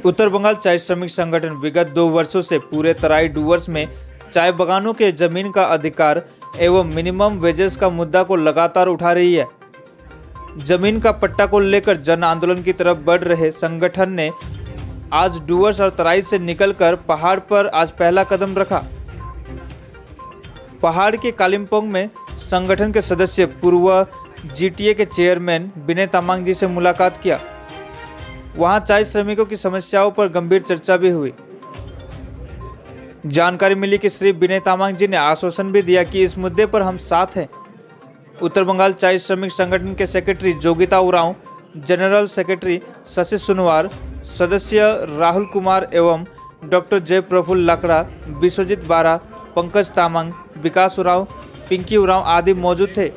उत्तर बंगाल चाय श्रमिक संगठन विगत 2 वर्षों से पूरे तराई डूवर्स में चाय बागानों के जमीन का अधिकार एवं मिनिमम वेजेस का मुद्दा को लगातार उठा रही है। जमीन का पट्टा को लेकर जन आंदोलन की तरफ बढ़ रहे संगठन ने आज डूवर्स और तराई से निकलकर पहाड़ पर आज पहला कदम रखा। पहाड़ के कालिम्पोंग में संगठन के सदस्य पूर्व जीटीए के चेयरमैन विनय तामांग जी से मुलाकात किया। वहां चाय श्रमिकों की समस्याओं पर गंभीर चर्चा भी हुई। जानकारी मिली कि श्री विनय तामांग जी ने आश्वासन भी दिया कि इस मुद्दे पर हम साथ हैं। उत्तर बंगाल चाय श्रमिक संगठन के secretary Jogita Oraon, general secretary Shashi Sunwar, सदस्य राहुल कुमार एवं डॉक्टर जय प्रफुल्ल लाकड़ा, विश्वजीत बारा, पंकज तामांग, विकास उरांव, पिंकी उरांव आदि मौजूद थे।